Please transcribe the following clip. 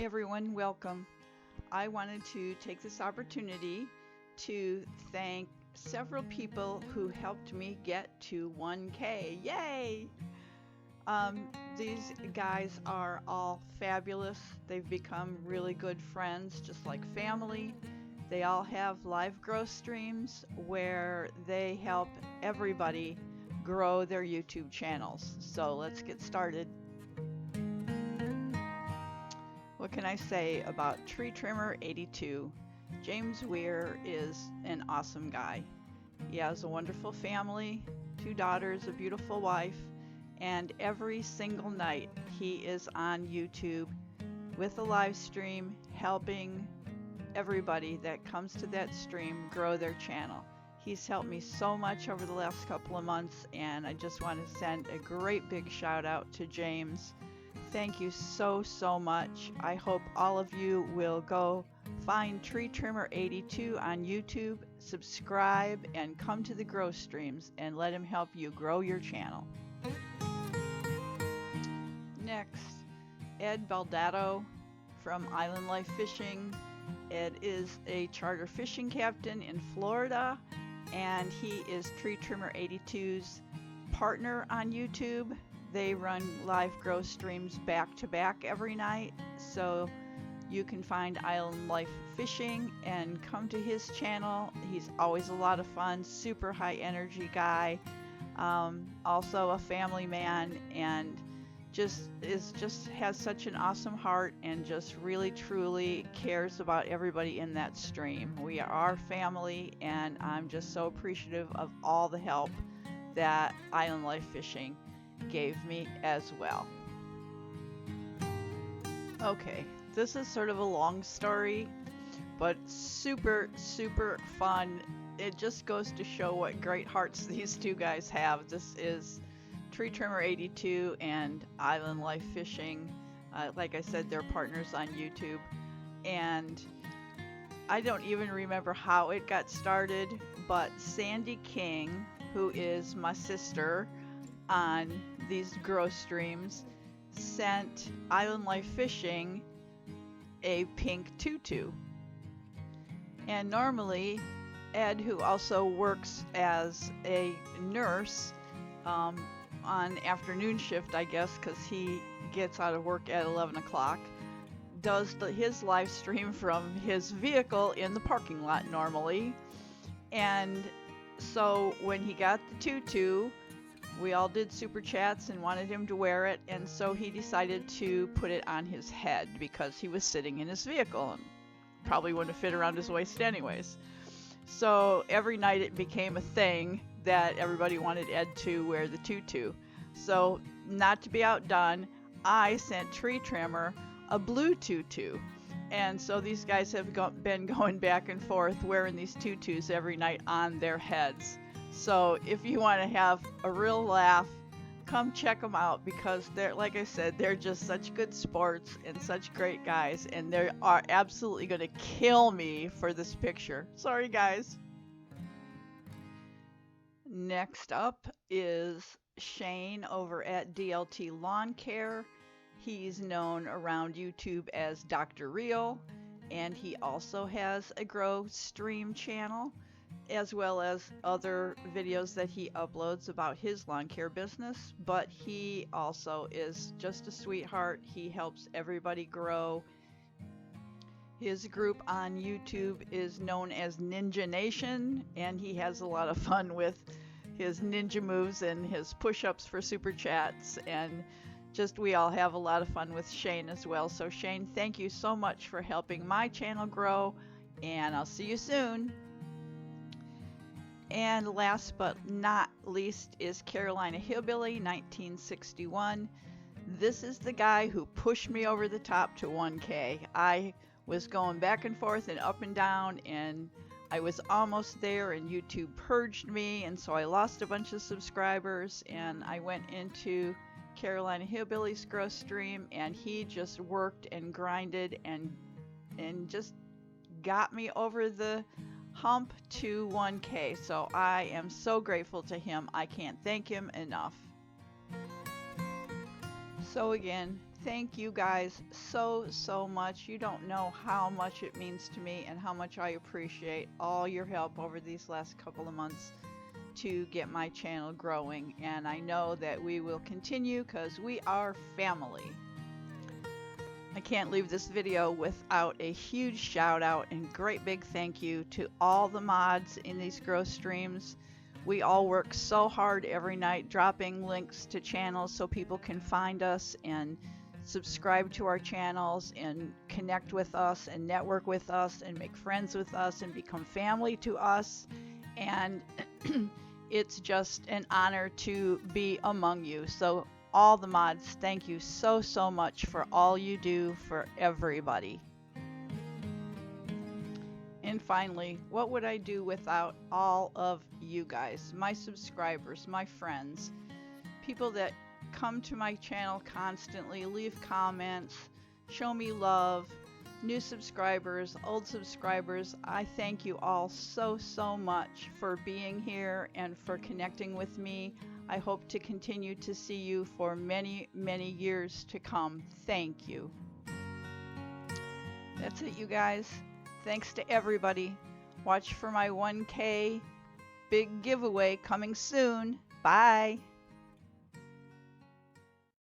everyone, welcome. I wanted to take this opportunity to thank several people who helped me get to 1K. Yay! These guys are all fabulous. They've become really good friends, just like family. They all have live growth streams where they help everybody grow their YouTube channels. So let's get started. What can I say about Tree Trimmer 82? James Weir is an awesome guy. He has a wonderful family, 2 daughters, a beautiful wife, and every single night he is on YouTube with a live stream helping everybody that comes to that stream grow their channel. He's helped me so much over the last couple of months, and I just want to send a great big shout out to James. Thank you so much. I hope all of you will go find Tree Trimmer 82 on YouTube, subscribe, and come to the grow streams and let him help you grow your channel. Next, Ed Baldado from Island Life Fishing. Ed is a charter fishing captain in Florida, and he is Tree Trimmer 82's partner on YouTube. They run live grow streams back to back every night, so you can find Island Life Fishing and come to his channel. He's always a lot of fun, super high energy guy, also a family man, and just has such an awesome heart and just really truly cares about everybody in that stream. We are our family, and I'm just so appreciative of all the help that Island Life Fishing gave me as well. Okay, this is sort of a long story, but super fun. It just goes to show what great hearts these two guys have. This is Tree Trimmer 82 and Island Life Fishing. Like I said, they're partners on YouTube, and I don't even remember how it got started, but Sandy King, who is my sister on these grow streams, sent Island Life Fishing a pink tutu. And normally Ed, who also works as a nurse on afternoon shift, I guess, because he gets out of work at 11 o'clock, does his live stream from his vehicle in the parking lot normally. And so when he got the tutu, we all did super chats and wanted him to wear it, and so he decided to put it on his head because he was sitting in his vehicle and probably wouldn't have fit around his waist anyways. So every night it became a thing that everybody wanted Ed to wear the tutu. So not to be outdone, I sent Tree Trimmer a blue tutu. And so these guys have been going back and forth wearing these tutus every night on their heads. So if you want to have a real laugh, come check them out, because they're, like I said, they're just such good sports and such great guys, and they are absolutely going to kill me for this picture. Sorry, guys. Next up is Shane over at DLT Lawn Care. He's known around YouTube as Dr. Real, and he also has a grow stream channel, as well as other videos that he uploads about his lawn care business. But he also is just a sweetheart. He helps everybody grow. His group on YouTube is known as Ninja Nation, and he has a lot of fun with his ninja moves and his push-ups for super chats, and just we all have a lot of fun with Shane as well. So Shane, thank you so much for helping my channel grow, and I'll see you soon. And last but not least is Carolina Hillbilly 1961. This is the guy who pushed me over the top to 1K. I was going back and forth and up and down, and I was almost there, and YouTube purged me, and so I lost a bunch of subscribers, and I went into Carolina Hillbilly's grow stream, and he just worked and grinded and just got me over the hump to 1K. So I am so grateful to him. I can't thank him enough. So again, thank you guys so much. You don't know how much it means to me and how much I appreciate all your help over these last couple of months to get my channel growing. And I know that we will continue because we are family. I can't leave this video without a huge shout out and great big thank you to all the mods in these growth streams. We all work so hard every night dropping links to channels so people can find us and subscribe to our channels and connect with us and network with us and make friends with us and become family to us. And it's just an honor to be among you. So all the mods, thank you so much for all you do for everybody. And finally, what would I do without all of you guys, my subscribers, my friends, people that come to my channel constantly, leave comments, show me love, new subscribers, old subscribers. I thank you all so much for being here and for connecting with me. I hope to continue to see you for many years to come. Thank you. That's it, you guys. Thanks to everybody. Watch for my 1K big giveaway coming soon. Bye.